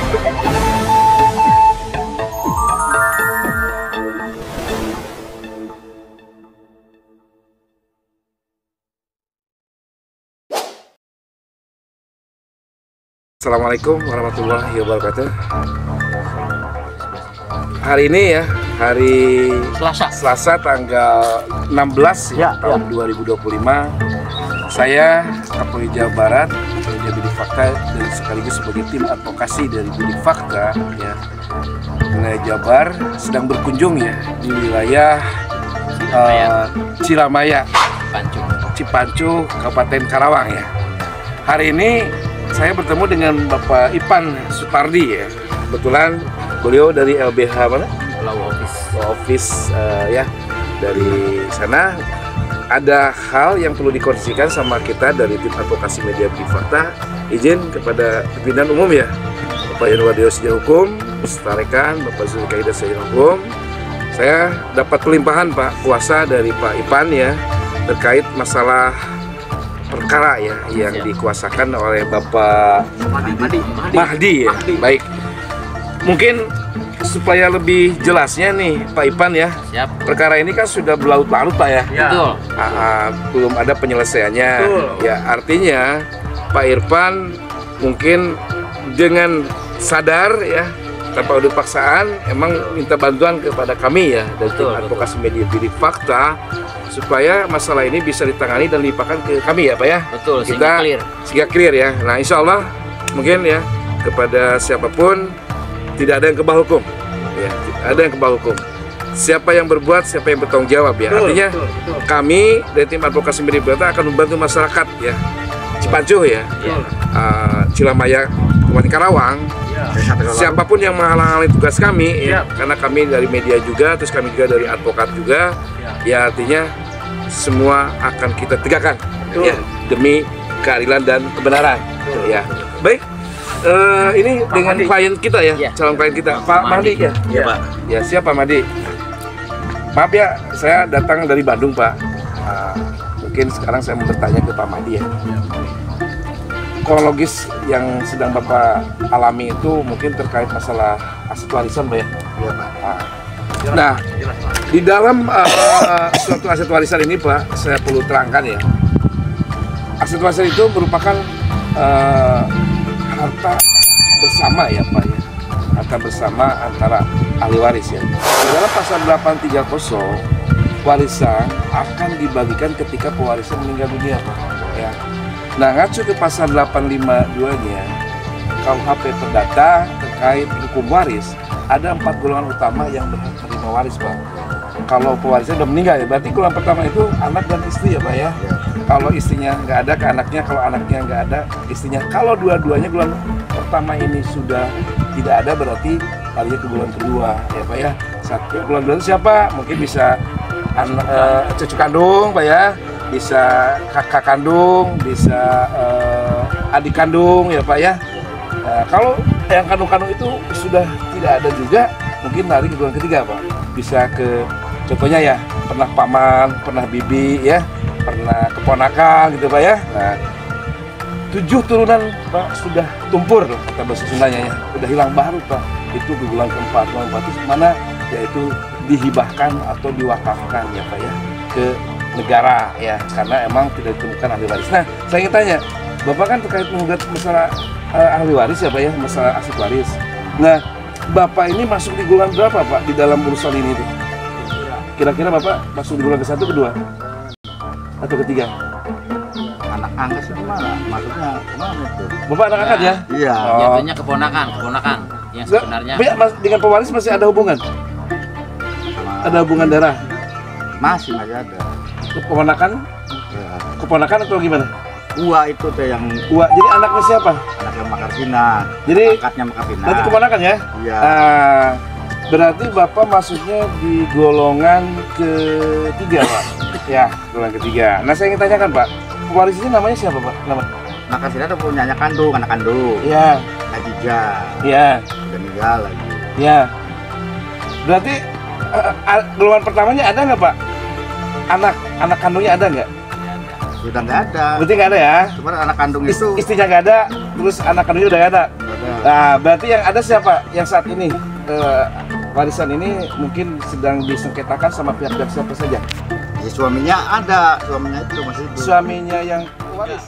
Assalamualaikum warahmatullahi wabarakatuh. Hari ini ya, hari Selasa tanggal 16 tahun 2025. Saya Kapolri Jawa Barat, media Bidik Fakta dan sekaligus sebagai tim advokasi dari Bidik Fakta ya, wilayah Jabar sedang berkunjung ya di wilayah Cilamaya, Cipancu, Kabupaten Karawang ya. Hari ini saya bertemu dengan Bapak Ipan Supardi ya. Kebetulan beliau dari LBH mana? Office ya, dari sana. Ada hal yang perlu dikondisikan sama kita dari tim advokasi media Bidik Fakta. Izin kepada pimpinan umum ya, Bapak Yanwardio Sejarah Hukum, beserta rekan Bapak Zulkaidah Sejarah Hukum. Saya dapat pelimpahan Pak kuasa dari Pak Ipan ya terkait masalah perkara ya yang dikuasakan oleh Bapak Mahdi ya. Baik, mungkin supaya lebih jelasnya nih Pak Ipan ya. Siap. Perkara ini kan sudah berlarut-larut Pak ya. Betul. Belum ada penyelesaiannya. Betul. Ya, artinya Pak Irfan mungkin dengan sadar ya, tanpa ada paksaan, emang minta bantuan kepada kami ya dari tim advokasi media Bidik Fakta supaya masalah ini bisa ditangani dan dilimpahkan ke kami ya Pak ya. Betul, kita sehingga clear ya. Nah, insya Allah mungkin ya kepada siapapun tidak ada yang kebal hukum ya, tidak ada yang kebal hukum. Siapa yang berbuat, siapa yang bertanggung jawab ya. Artinya kami dari tim advokasi media Fakta akan membantu masyarakat ya Cipancu ya, Cilamaya, Kabupaten Karawang. Siapapun yang menghalang-halangi tugas kami ya, karena kami dari media juga, terus kami juga dari advokat juga ya, artinya semua akan kita tegakkan ya demi keadilan dan kebenaran ya. Baik, ini dengan klien kita ya, calon klien kita Pak Mahdi ya. Iya Pak. Ya, siapa Mahdi? Maaf ya, saya datang dari Bandung Pak. Mungkin sekarang saya mau bertanya ke Pak Mahdi ya. Kronologis yang sedang Bapak alami itu mungkin terkait masalah aset warisan Pak ya? Iya Pak. Nah, di dalam suatu aset warisan ini Pak, saya perlu terangkan ya. Aset warisan itu merupakan harta bersama ya Pak ya. Harta bersama antara ahli waris ya. Di dalam pasal 830, warisan akan dibagikan ketika pewarisan meninggal dunia Pak ya. Nah, ngacu ke pasal 852-nya KUHP Perdata terkait hukum waris, ada 4 golongan utama yang berhak menerima waris Pak. Kalau pewarisnya sudah meninggal ya, berarti golongan pertama itu anak dan istri ya Pak ya. Kalau istrinya nggak ada, ke anaknya. Kalau anaknya nggak ada, istrinya. Kalau dua-duanya golongan pertama ini sudah tidak ada, berarti larinya ke golongan kedua ya Pak ya. Satu golongan kedua siapa? Mungkin bisa cucu kandung Pak ya, bisa kakak kandung, bisa adik kandung ya Pak ya. Kalau yang kandung-kandung itu sudah tidak ada juga, mungkin lari ke golongan ketiga Pak. Bisa ke, contohnya ya, pernah paman, pernah bibi ya, pernah keponakan gitu Pak ya. Nah, 7 turunan Pak sudah tumpur kata bahasa Sundanya ya, udah hilang baru Pak. Itu ke golongan keempat. Golongan keempat itu mana? Yaitu dihibahkan atau diwakafkan ya Pak ya ke negara ya, karena emang tidak ditemukan ahli waris. Nah, saya ingin tanya, Bapak kan terkait menggugat masalah ahli waris ya Pak ya, masalah aset waris. Nah, Bapak ini masuk di golongan berapa Pak di dalam urusan ini tuh? Kira-kira Bapak masuk di golongan ke-1, ke-2, atau ke-3? Anak angkat itu mana? Maksudnya kemana itu? Bapak anak angkat ya? Iya. Jatuhnya keponakan yang sebenarnya. Dengan pewaris masih ada hubungan? Ada hubungan darah? Masih ada. Keponakan? Ya. Keponakan atau gimana? Ua itu teh yang Ua, jadi anaknya siapa? anaknya Makarsina. Jadi angkatnya Makarsina. nanti keponakan ya? Iya. Berarti Bapak masuknya di golongan ketiga Pak? Ya, golongan ketiga. Nah, saya ingin tanyakan Pak, pewaris ini namanya siapa Pak? Nama? Makarsina itu punya anak kandung. Iya. Khadijah. Iya. Udah meninggal lagi. Iya. Berarti golongan pertamanya ada nggak Pak? Anak kandungnya ada nggak? Sudah nggak ada. Berarti nggak ada ya? Cuma anak kandung itu istrinya nggak ada, terus anak kandungnya udah nggak ada. Nah, berarti yang ada siapa? Yang saat ini warisan ini mungkin sedang disengketakan sama pihak-pihak siapa saja? Ya, suaminya ada, suaminya itu masih hidup. Suaminya yang waris.